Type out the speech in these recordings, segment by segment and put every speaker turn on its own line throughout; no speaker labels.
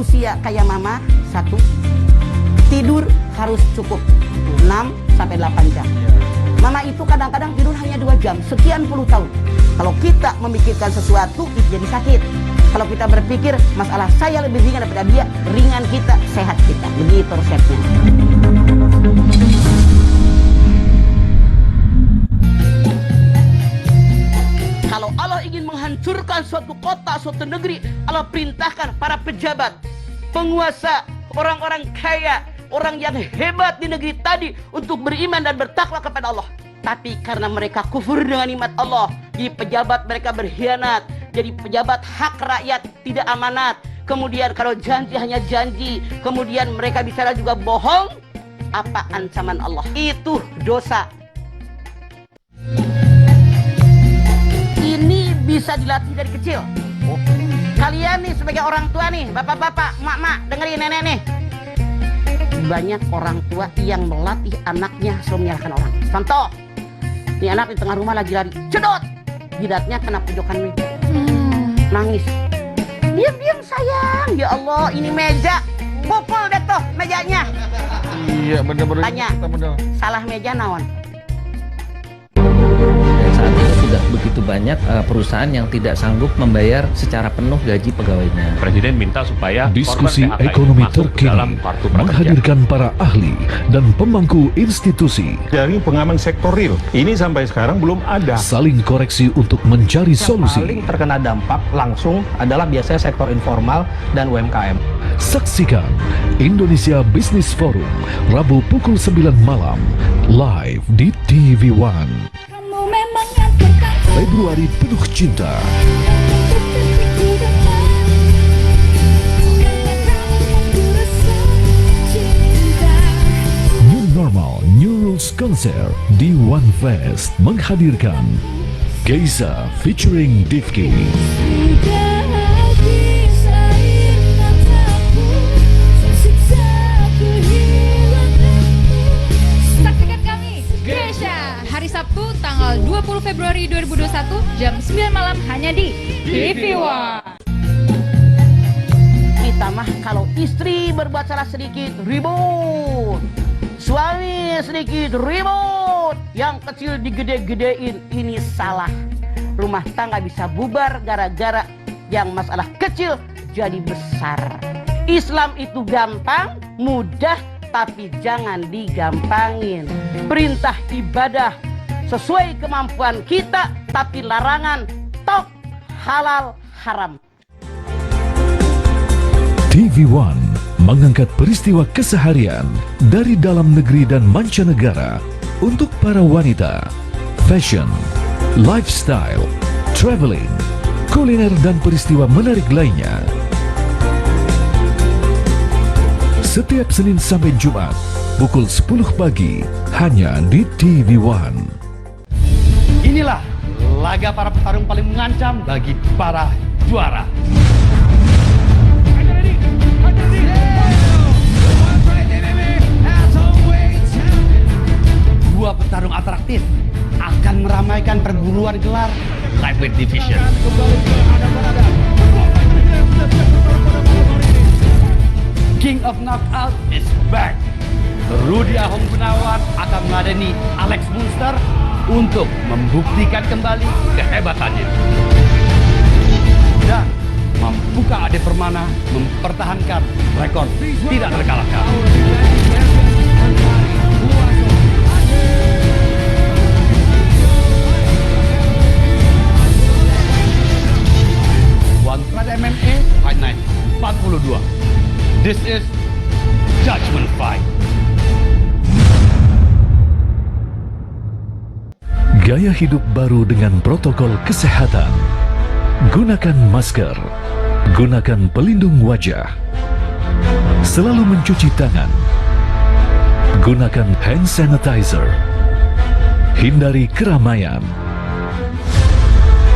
usia kayak mama, satu, tidur harus cukup 6-8 jam. Mama itu kadang-kadang tidur hanya 2 jam, sekian puluh tahun. Kalau kita memikirkan sesuatu, itu jadi sakit. Kalau kita berpikir, masalah saya lebih ringan daripada dia, ringan kita, sehat kita. Begitu resepnya. Kalau Allah ingin menghancurkan suatu kota, suatu negeri, Allah perintahkan para pejabat, penguasa, orang-orang kaya, orang yang hebat di negeri tadi untuk beriman dan bertakwa kepada Allah. Tapi karena mereka kufur dengan nikmat Allah, jadi pejabat mereka berkhianat, jadi pejabat hak rakyat tidak amanat. Kemudian kalau janji hanya janji, kemudian mereka bicara juga bohong. Apa ancaman Allah? Itu dosa. Ini bisa dilatih dari kecil. Kalian nih sebagai orang tua nih, bapak-bapak, mak-mak, dengerin nenek nih. Banyak orang tua yang melatih anaknya selalu menyalahkan orang. Contoh, ini anak di tengah rumah lagi lari, cedot, jidatnya kena pojokan meja, nangis. Diam-diam sayang, ya Allah, ini meja, pukul deh tuh mejanya.
Iya, bener-bener.
Tanya, salah meja naon?
Saat ini sudah begitu banyak perusahaan yang tidak sanggup membayar secara penuh gaji pegawainya.
Presiden minta supaya
diskusi ekonomi terkini menghadirkan para ahli dan pemangku institusi.
Dari pengaman sektor real, ini sampai sekarang belum ada.
Saling koreksi untuk mencari solusi.
Paling terkena dampak langsung adalah biasanya sektor informal dan UMKM.
Saksikan Indonesia Business Forum Rabu pukul 9 malam live di TV One. Februari penuh cinta. New Normal New Rules Konser di One Fest menghadirkan Geisa featuring Divki.
Sabtu tanggal 20 Februari 2021 jam 9 malam hanya di TV One.
Kita mah kalau istri berbuat salah sedikit ribut, suami sedikit ribut, yang kecil digede-gedein, ini salah. Rumah tangga bisa bubar gara-gara yang masalah kecil jadi besar. Islam itu gampang, mudah, tapi jangan digampangin. Perintah ibadah sesuai kemampuan kita, tapi larangan tok halal haram.
TV One mengangkat peristiwa keseharian dari dalam negeri dan mancanegara untuk para wanita, fashion, lifestyle, traveling, kuliner dan peristiwa menarik lainnya. Setiap Senin sampai Jumat pukul 10 pagi hanya di TV One.
Inilah laga para petarung paling mengancam bagi para juara. Dua petarung atraktif akan meramaikan perburuan gelar Lightweight Division. King of Knockout is back. Rudy Ahong Gunawan akan meladeni Alex Munster untuk membuktikan kembali kehebatannya. Dan membuka Ade Permana mempertahankan rekor tidak terkalahkan. One Pride MMA Fight Night 42. This is Judgment Fight.
Gaya hidup baru dengan protokol kesehatan. Gunakan masker, gunakan pelindung wajah. Selalu mencuci tangan. Gunakan hand sanitizer. Hindari keramaian.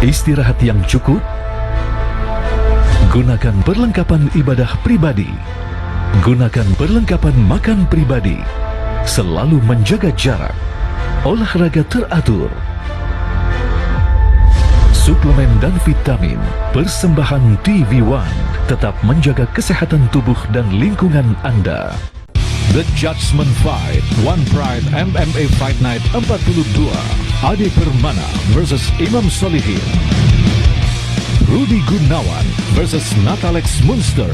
Istirahat yang cukup. Gunakan perlengkapan ibadah pribadi. Gunakan perlengkapan makan pribadi. Selalu menjaga jarak. Olahraga teratur. suplemen dan vitamin, persembahan TV One, tetap menjaga kesehatan tubuh dan lingkungan Anda. The Judgment Fight, One Pride MMA Fight Night 42, Ade Permana versus Imam Solihin, Rudi Gunawan versus Natalex Munster,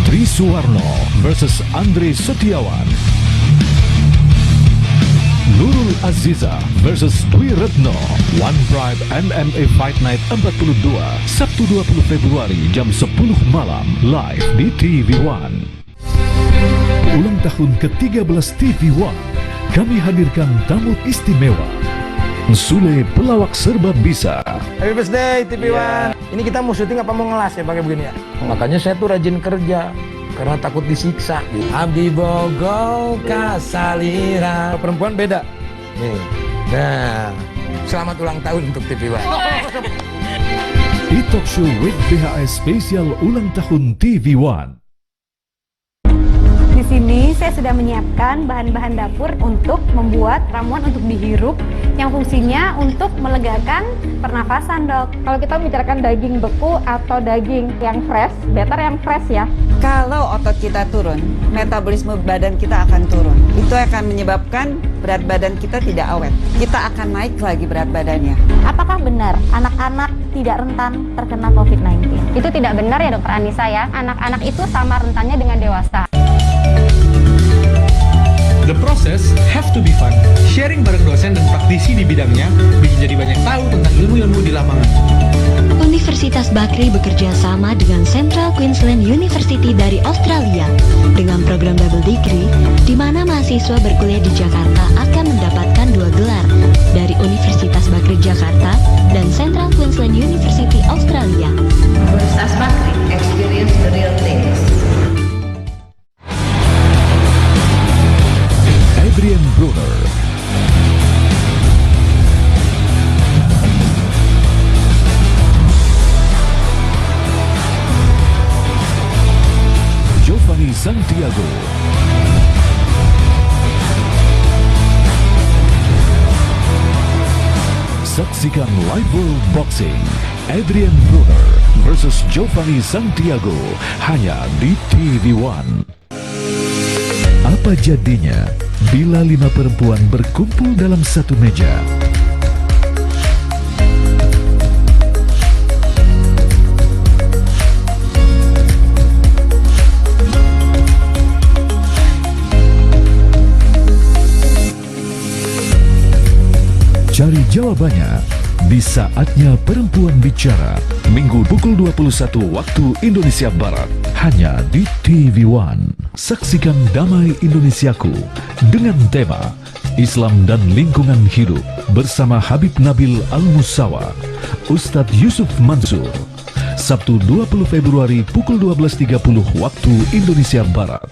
Tri Suwarno versus Andre Setiawan, Nurul Aziza versus Dwi Retno. One Pride MMA Fight Night 42, Sabtu 20 Februari jam 10 malam, live di TV One. Ulang tahun ke-13 TV One, kami hadirkan tamu istimewa, Sule pelawak serba bisa.
Happy birthday TV One. Ini kita mau syuting apa mau ngelas ya pakai begini ya?
Makanya saya tuh rajin kerja karena takut disiksa gitu. Abdi Bogo Kasalira.
Perempuan beda.
Nih. Nah, selamat ulang tahun untuk TV One.
E-Talk Show with BHS spesial ulang tahun TV One.
Di sini saya sudah menyiapkan bahan-bahan dapur untuk membuat ramuan untuk dihirup yang fungsinya untuk melegakan pernafasan, Dok. Kalau kita membicarakan daging beku atau daging yang fresh, better yang fresh ya.
Kalau otot kita turun, metabolisme badan kita akan turun. Itu akan menyebabkan berat badan kita tidak awet. Kita akan naik lagi berat badannya.
Apakah benar anak-anak tidak rentan terkena COVID-19? Itu tidak benar ya, Dokter Anissa ya. Anak-anak itu sama rentannya dengan dewasa.
The process have to be fun. Sharing bareng dosen dan praktisi di bidangnya bikin jadi banyak tahu tentang ilmu-ilmu di lapangan.
Universitas Bakri bekerja sama dengan Central Queensland University dari Australia dengan program double degree di mana mahasiswa berkuliah di Jakarta akan mendapatkan 2 gelar dari Universitas Bakri Jakarta dan Central Queensland University Australia.
Universitas Bakri, experience the real things.
Adrian Brunner, Giovanni Santiago, saksikan Live World Boxing Adrian Brunner versus Giovanni Santiago hanya di TV One. Apa jadinya bila 5 perempuan berkumpul dalam satu meja? Cari jawabannya di Saatnya Perempuan Bicara, Minggu pukul 21 waktu Indonesia Barat, hanya di TV One. Saksikan Damai Indonesiaku dengan tema Islam dan Lingkungan Hidup bersama Habib Nabil Al-Musawa, Ustadz Yusuf Mansur, Sabtu 20 Februari pukul 12.30 waktu Indonesia Barat.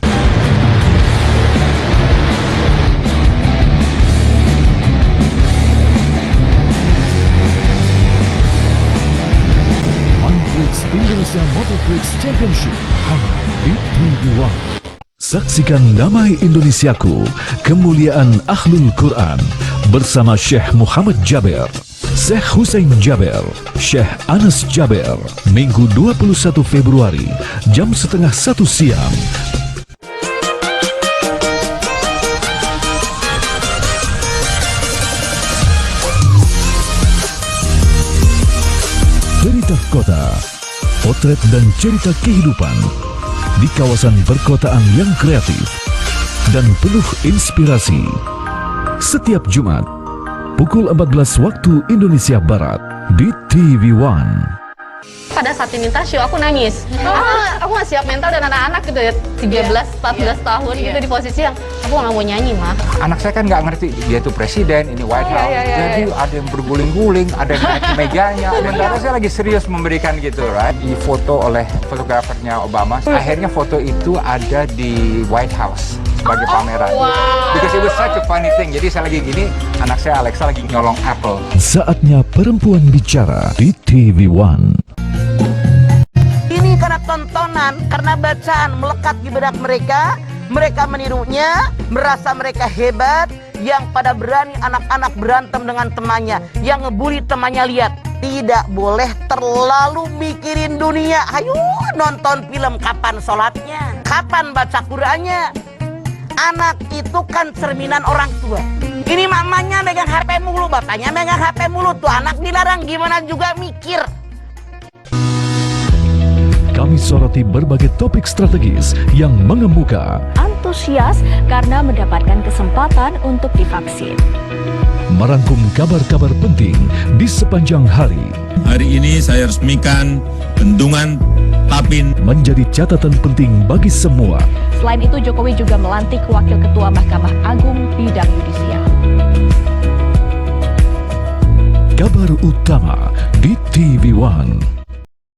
Indonesia Motor Prix Championship hanya di TV One. Saksikan Damai Indonesiaku, Kemuliaan Ahlul Quran bersama Syekh Muhammad Jaber, Syekh Hussein Jaber, Syekh Anas Jaber, Minggu 21 Februari jam 12:30 siang. Berita Kota, potret dan cerita kehidupan di kawasan perkotaan yang kreatif dan penuh inspirasi. Setiap Jumat pukul 14 waktu Indonesia Barat di TV One.
Pada saat diminta show aku nangis. Aku nggak siap mental dan anak-anak gitu ya, 13-14 tahun gitu di posisi yang aku nggak mau nyanyi mah.
Anak saya kan nggak ngerti dia itu presiden, ini White House, jadi ada yang berguling-guling, ada yang naik ke mejanya. Sementara saya lagi serius memberikan gitu, right? Difoto oleh fotografernya Obama. Akhirnya foto itu ada di White House sebagai pameran. Because it was such a funny thing. Jadi saya lagi gini, anak saya Alexa lagi nyolong Apple.
Saatnya Perempuan Bicara di TV One.
Ini karena tontonan, karena bacaan melekat di benak mereka. Mereka menirunya, merasa mereka hebat, yang pada berani anak-anak berantem dengan temannya, yang ngebully temannya. Lihat, tidak boleh terlalu mikirin dunia. Ayo nonton film, kapan sholatnya, kapan baca Qur'annya. Anak itu kan cerminan orang tua. Ini mamanya megang HP mulu, bapaknya megang HP mulu, tuh anak dilarang gimana juga mikir.
Kami soroti berbagai topik strategis yang mengemuka.
Antusias karena mendapatkan kesempatan untuk divaksin.
Merangkum kabar-kabar penting di sepanjang hari.
Hari ini saya resmikan bendungan Tapin
menjadi catatan penting bagi semua.
Selain itu, Jokowi juga melantik Wakil Ketua Mahkamah Agung bidang yudisial.
Kabar utama di TV One.